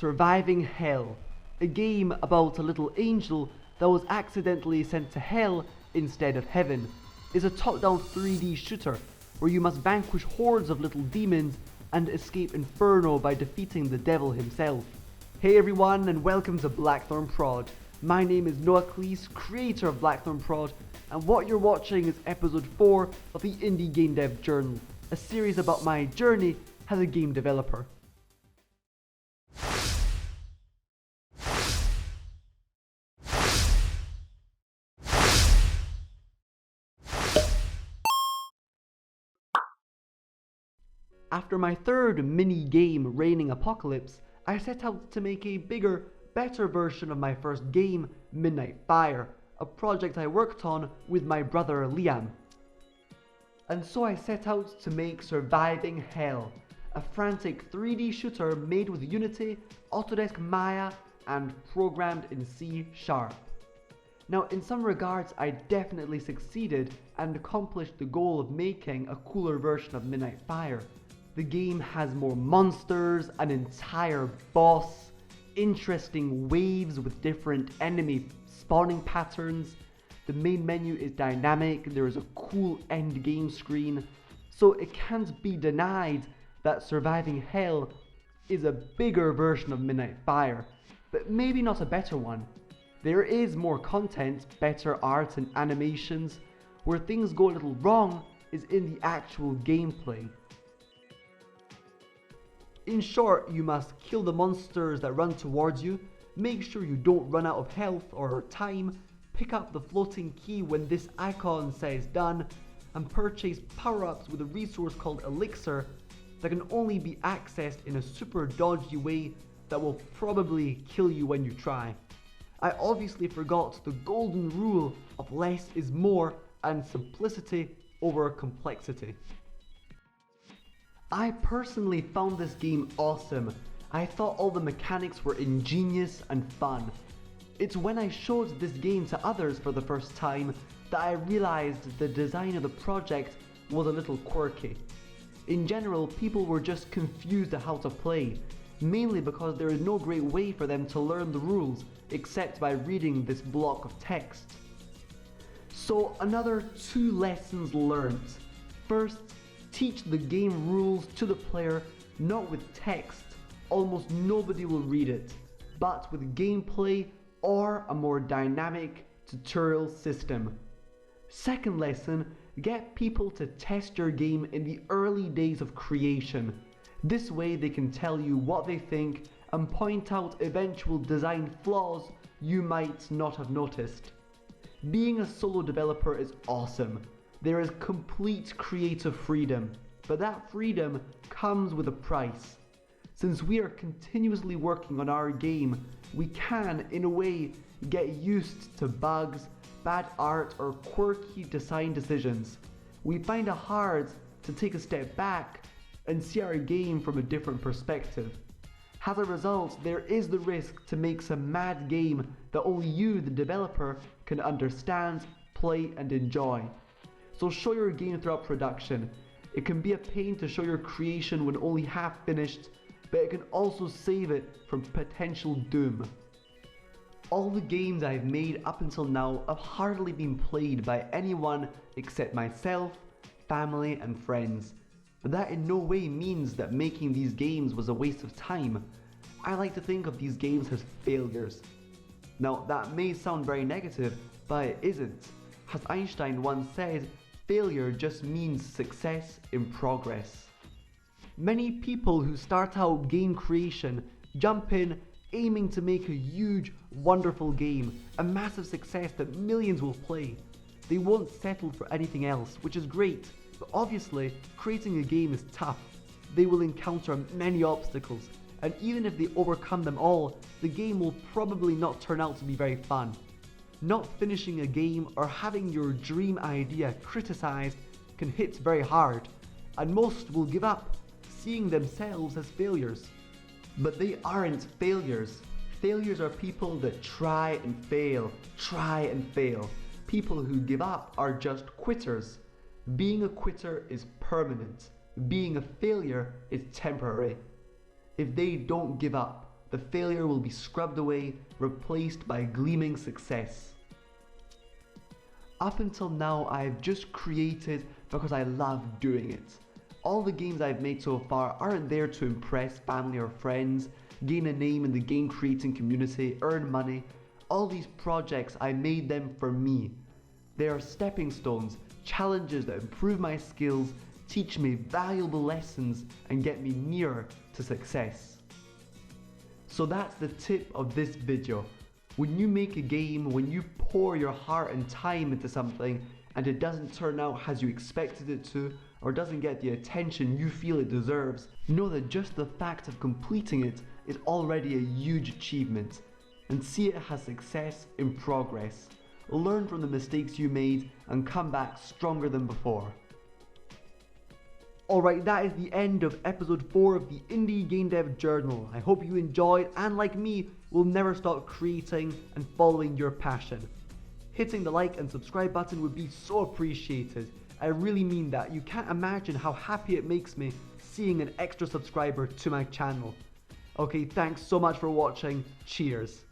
Surviving Hell, a game about a little angel that was accidentally sent to hell instead of heaven, is a top-down 3D shooter where you must vanquish hordes of little demons and escape Inferno by defeating the devil himself. Hey everyone, and welcome to BlackthornProd. My name is Noah Cleese, creator of BlackthornProd, and what you're watching is episode 4 of the Indie Game Dev Journal, a series about my journey as a game developer. After my third mini-game, Raining Apocalypse, I set out to make a bigger, better version of my first game, Midnight Fire, a project I worked on with my brother Liam. And so I set out to make Surviving Hell, a frantic 3D shooter made with Unity, Autodesk Maya, and programmed in C#. Now, in some regards, I definitely succeeded and accomplished the goal of making a cooler version of Midnight Fire. The game has more monsters, an entire boss, interesting waves with different enemy spawning patterns. The main menu is dynamic, there is a cool end game screen, so it can't be denied that Surviving Hell is a bigger version of Midnight Fire, but maybe not a better one. There is more content, better art and animations. Where things go a little wrong is in the actual gameplay. In short, you must kill the monsters that run towards you, make sure you don't run out of health or time, pick up the floating key when this icon says done, and purchase power-ups with a resource called Elixir that can only be accessed in a super dodgy way that will probably kill you when you try. I obviously forgot the golden rule of less is more and simplicity over complexity. I personally found this game awesome. I thought all the mechanics were ingenious and fun. It's when I showed this game to others for the first time that I realized the design of the project was a little quirky. In general, people were just confused at how to play, mainly because there is no great way for them to learn the rules except by reading this block of text. So another 2 lessons learned. First, teach the game rules to the player, not with text. Almost nobody will read it, but with gameplay or a more dynamic tutorial system. Second lesson, get people to test your game in the early days of creation. This way they can tell you what they think and point out eventual design flaws you might not have noticed. Being a solo developer is awesome. There is complete creative freedom, but that freedom comes with a price. Since we are continuously working on our game, we can, in a way, get used to bugs, bad art, or quirky design decisions. We find it hard to take a step back and see our game from a different perspective. As a result, there is the risk to make some mad game that only you, the developer, can understand, play, and enjoy. So show your game throughout production. It can be a pain to show your creation when only half finished, but it can also save it from potential doom. All the games I've made up until now have hardly been played by anyone except myself, family, and friends. But that in no way means that making these games was a waste of time. I like to think of these games as failures. Now that may sound very negative, but it isn't. As Einstein once said, failure just means success in progress. Many people who start out game creation jump in aiming to make a huge, wonderful game, a massive success that millions will play. They won't settle for anything else, which is great, but obviously, creating a game is tough. They will encounter many obstacles, and even if they overcome them all, the game will probably not turn out to be very fun. Not finishing a game or having your dream idea criticized can hit very hard, and most will give up, seeing themselves as failures. But they aren't failures. Failures are people that try and fail. People who give up are just quitters. Being a quitter is permanent. Being a failure is temporary. If they don't give up, the failure will be scrubbed away, replaced by gleaming success. Up until now, I have just created because I love doing it. All the games I've made so far aren't there to impress family or friends, gain a name in the game creating community, earn money. All these projects, I made them for me. They are stepping stones, challenges that improve my skills, teach me valuable lessons, and get me nearer to success. So that's the tip of this video. When you make a game, when you pour your heart and time into something and it doesn't turn out as you expected it to, or doesn't get the attention you feel it deserves, know that just the fact of completing it is already a huge achievement, and see it as success in progress. Learn from the mistakes you made and come back stronger than before. Alright, that is the end of episode 4 of the Indie Game Dev Journal. I hope you enjoyed, and like me, will never stop creating and following your passion. Hitting the like and subscribe button would be so appreciated. I really mean that. You can't imagine how happy it makes me seeing an extra subscriber to my channel. Okay, thanks so much for watching. Cheers.